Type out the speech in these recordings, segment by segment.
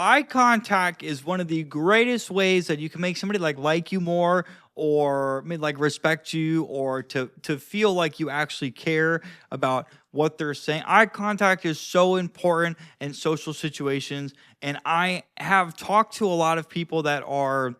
Eye contact is one of the greatest ways that you can make somebody like you more, or like respect you, or to feel like you actually care about what they're saying. Eye contact is so important in social situations, and I have talked to a lot of people that are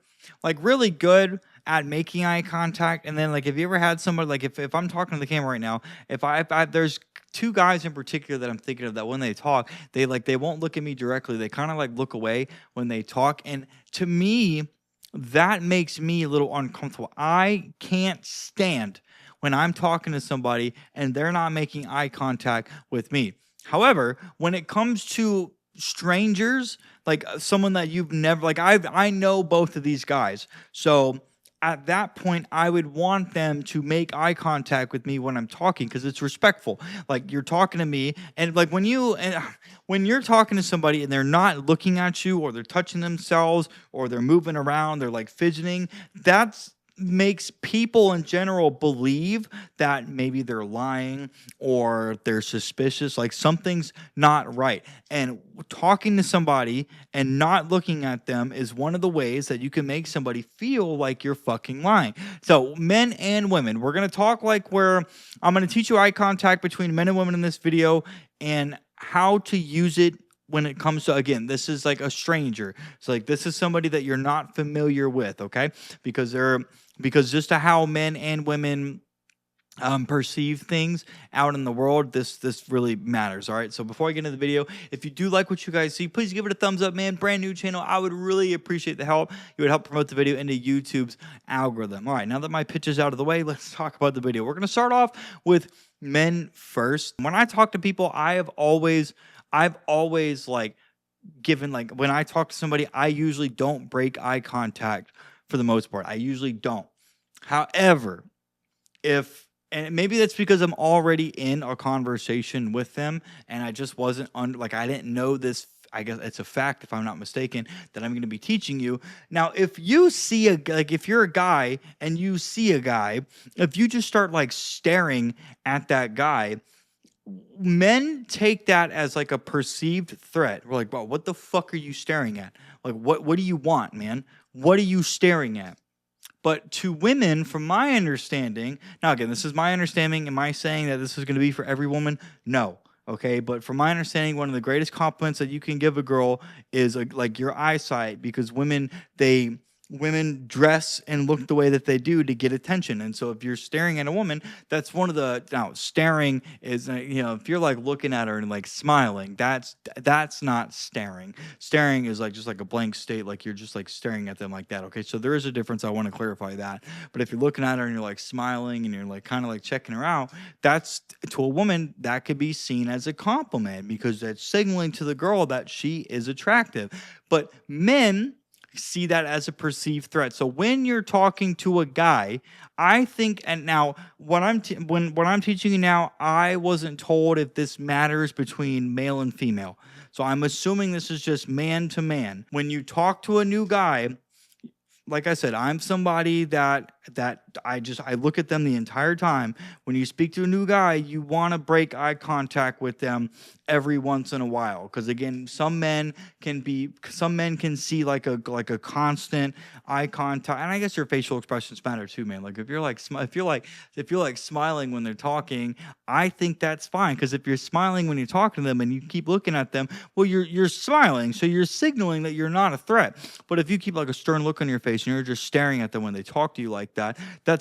like really good at making eye contact. And then, like, if you ever had somebody, like, if I'm talking to the camera right now, if I there's two guys in particular that I'm thinking of, that when they talk, they won't look at me directly. They kind of like look away when they talk. And to me, that makes me a little uncomfortable. I can't stand when I'm talking to somebody and they're not making eye contact with me. However, when it comes to strangers, like someone that you've never, like, I know both of these guys. So at that point, I would want them to make eye contact with me when I'm talking, because it's respectful. Like, you're talking to me, and like when you're talking to somebody and they're not looking at you, or they're touching themselves, or they're moving around, they're like fidgeting, that's makes people in general believe that maybe they're lying or they're suspicious, like something's not right. And talking to somebody and not looking at them is one of the ways that you can make somebody feel like you're fucking lying. So, men and women, we're going to talk like where I'm going to teach you eye contact between men and women in this video, and how to use it when it comes to, again, this is like a stranger. So, like, this is somebody that you're not familiar with, okay? Because just to how men and women perceive things out in the world, this really matters. All right, so before I get into the video, if you do like what you guys see, please give it a thumbs up, man. Brand new channel, I would really appreciate the help. You would help promote the video into YouTube's algorithm. All right, now that my pitch is out of the way, let's talk about the video. We're going to start off with men first. When I talk to people, I've always like given, like, when I talk to somebody, I usually don't break eye contact for the most part. I usually don't. However, and maybe that's because I'm already in a conversation with them, and I just wasn't like, I didn't know this. I guess it's a fact, if I'm not mistaken, that I'm going to be teaching you. Now, if you see if you're a guy and you see a guy, if you just start like staring at that guy, men take that as like a perceived threat. We're like, "Bro, what the fuck are you staring at? Like, what do you want, man? What are you staring at?" But to women, from my understanding, now again, this is my understanding. Am I saying that this is going to be for every woman? No. Okay. But from my understanding, one of the greatest compliments that you can give a girl is like your eyesight, because women dress and look the way that they do to get attention. And so if you're staring at a woman, that's one of the, now staring is, if you're like looking at her and like smiling, that's not staring. Staring is like just like a blank state, like you're just like staring at them like that. Okay, so there is a difference. I want to clarify that. But if you're looking at her and you're like smiling and you're like kind of like checking her out, that's, to a woman, that could be seen as a compliment, because that's signaling to the girl that she is attractive. But men see that as a perceived threat. So when you're talking to a guy, I think, and now what I'm teaching you now, I wasn't told if this matters between male and female. So I'm assuming this is just man to man. When you talk to a new guy, like I said, I'm somebody that I look at them the entire time. When you speak to a new guy, you want to break eye contact with them every once in a while, because again, some men can see like a constant eye contact, and I guess your facial expressions matter too, man. Like if you're like smiling when they're talking, I think that's fine, because if you're smiling when you're talking to them and you keep looking at them, well, you're smiling, so you're signaling that you're not a threat. But if you keep like a stern look on your face and you're just staring at them when they talk to you like that,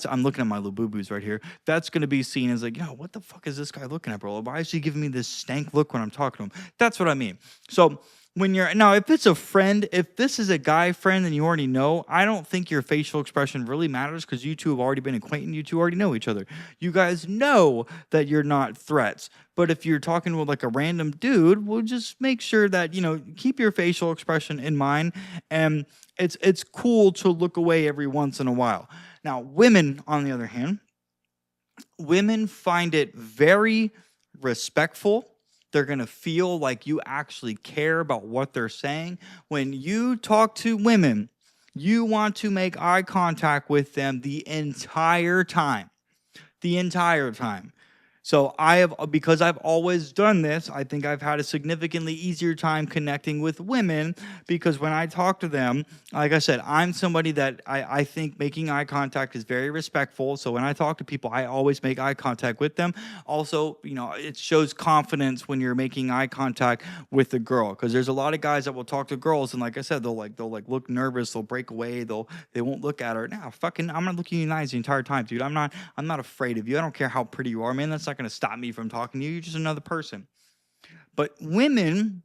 I'm looking at my little boo-boos right here. That's going to be seen as like, what the fuck is this guy looking at, bro? Why is he giving me this stank look when I'm talking to him? That's what I mean. So if it's a friend, if this is a guy friend and you already know, I don't think your facial expression really matters, because you two have already been acquainted. You two already know each other. You guys know that you're not threats. But if you're talking with like a random dude, we'll just make sure that, keep your facial expression in mind. And it's cool to look away every once in a while. Now, women, on the other hand, women find it very respectful. They're going to feel like you actually care about what they're saying. When you talk to women, you want to make eye contact with them the entire time. The entire time. So because I've always done this, I think I've had a significantly easier time connecting with women because when I talk to them, like I said, I'm somebody that I think making eye contact is very respectful. So when I talk to people, I always make eye contact with them. Also, it shows confidence when you're making eye contact with a girl because there's a lot of guys that will talk to girls and like I said, they'll look nervous, they'll break away, they won't look at her. Now, fucking, I'm not looking you in the eyes the entire time, dude. I'm not afraid of you. I don't care how pretty you are, man. That's not going to stop me from talking to you. You're just another person. But women,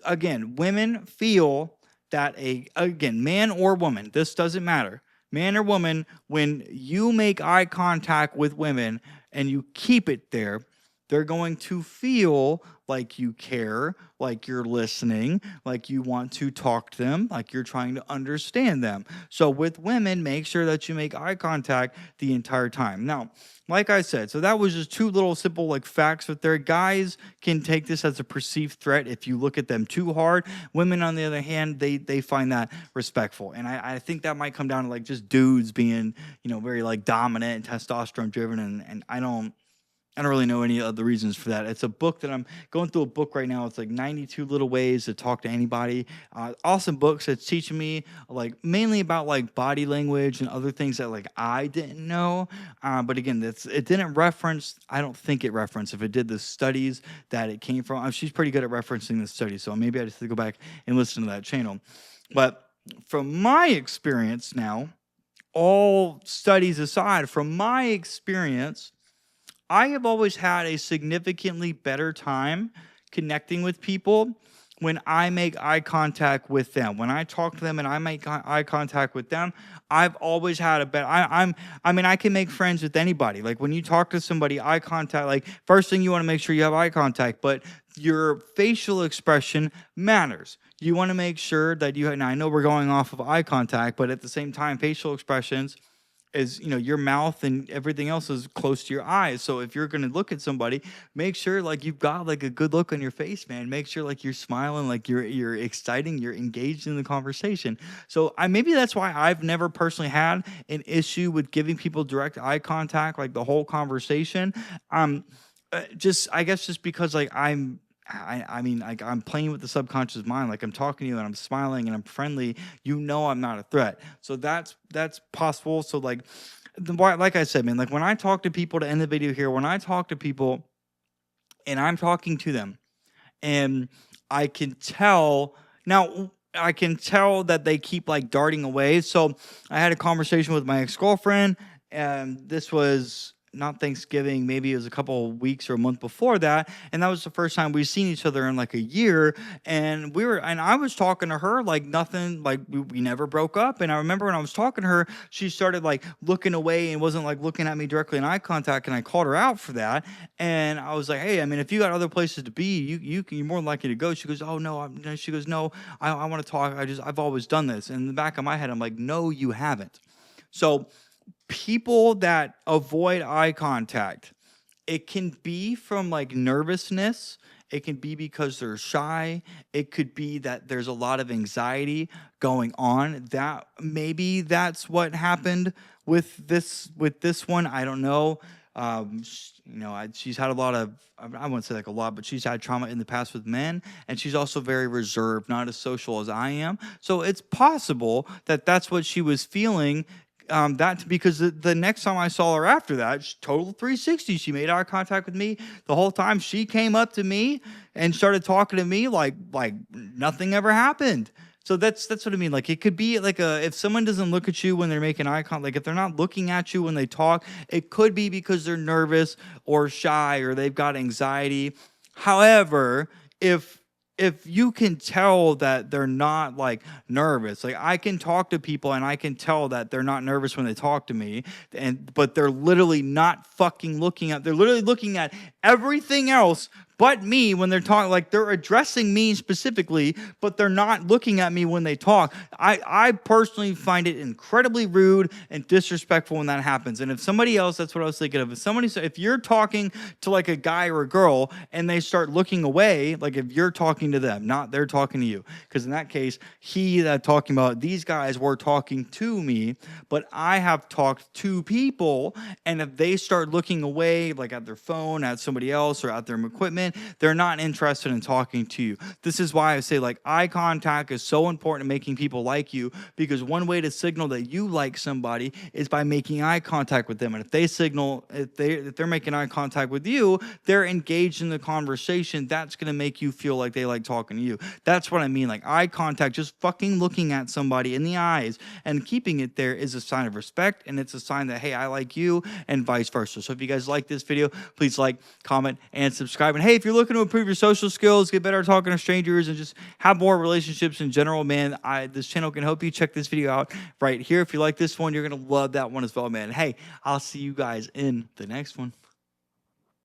again, women feel that again, man or woman, this doesn't matter, man or woman, when you make eye contact with women and you keep it there, they're going to feel like you care, like you're listening, like you want to talk to them, like you're trying to understand them. So with women, make sure that you make eye contact the entire time. Now, like I said, so that was just two little simple like facts with their guys can take this as a perceived threat if you look at them too hard. Women, on the other hand, they find that respectful. And I think that might come down to like just dudes being, very like dominant and testosterone driven. And I don't really know any of the reasons for that. It's a book that I'm going through a book right now. It's like 92 Little Ways to Talk to Anybody. Awesome books that's teaching me like mainly about like body language and other things that like I didn't know. But again, it didn't reference, I don't think it referenced if it did the studies that it came from. She's pretty good at referencing the studies. So maybe I just have to go back and listen to that channel. But from my experience now, all studies aside, from my experience, I have always had a significantly better time connecting with people when I make eye contact with them. When I talk to them and I make eye contact with them, I've always had a better. I can make friends with anybody. Like when you talk to somebody, eye contact. Like first thing you want to make sure you have eye contact, but your facial expression matters. You want to make sure that you. Now I know we're going off of eye contact, but at the same time, facial expressions is your mouth and everything else is close to your eyes. So if you're going to look at somebody, make sure like you've got like a good look on your face, man. Make sure like you're smiling, like you're exciting, you're engaged in the conversation. So maybe that's why I've never personally had an issue with giving people direct eye contact like the whole conversation. I guess just because like like I'm playing with the subconscious mind. Like I'm talking to you and I'm smiling and I'm friendly. I'm not a threat. So that's possible. So like I said, man, like when I talk to people, to end the video here, when I talk to people and I'm talking to them and I can tell that they keep like darting away. So I had a conversation with my ex-girlfriend and this was not Thanksgiving, maybe it was a couple of weeks or a month before that, and that was the first time we've seen each other in like a year, and I was talking to her like nothing, like we never broke up, and I remember when I was talking to her, she started like looking away and wasn't like looking at me directly in eye contact, and I called her out for that, and I was like, hey, I mean, if you got other places to be, you're more likely to go. She goes, oh no, she goes, no, I want to talk, I've always done this, and in the back of my head, I'm like, no, you haven't. So people that avoid eye contact, it can be from like nervousness. It can be because they're shy. It could be that there's a lot of anxiety going on. That's what happened with this one. I don't know. She's had a lot of, I wouldn't say like a lot, but she's had trauma in the past with men, and she's also very reserved, not as social as I am. So it's possible that that's what she was feeling. Because the next time I saw her after that, total 360, she made eye contact with me the whole time. She came up to me and started talking to me like nothing ever happened. So that's what I mean. Like it could be like if someone doesn't look at you when they're making eye contact, like if they're not looking at you when they talk, it could be because they're nervous or shy or they've got anxiety. However, if you can tell that they're not like nervous, like I can talk to people and I can tell that they're not nervous when they talk to me, but they're literally not fucking they're literally looking at everything else but me when they're talking, like they're addressing me specifically, but they're not looking at me when they talk. I personally find it incredibly rude and disrespectful when that happens. And if somebody else, that's what I was thinking of. If you're talking to like a guy or a girl and they start looking away, like if you're talking to them, not they're talking to you, because in that case, talking about these guys were talking to me, but I have talked to people, and if they start looking away, like at their phone, at somebody else, or at their equipment, they're not interested in talking to you. This is why I say like eye contact is so important in making people like you, because one way to signal that you like somebody is by making eye contact with them. And if they're making eye contact with you, they're engaged in the conversation. That's going to make you feel like they like talking to you. That's what I mean. Like eye contact, just fucking looking at somebody in the eyes and keeping it there is a sign of respect, and it's a sign that, hey, I like you, and vice versa. So if you guys like this video, please like, comment, and subscribe. And hey, if you're looking to improve your social skills, get better at talking to strangers, and just have more relationships in general, man, this channel can help you. Check this video out right here. If you like this one, you're going to love that one as well, man. Hey, I'll see you guys in the next one.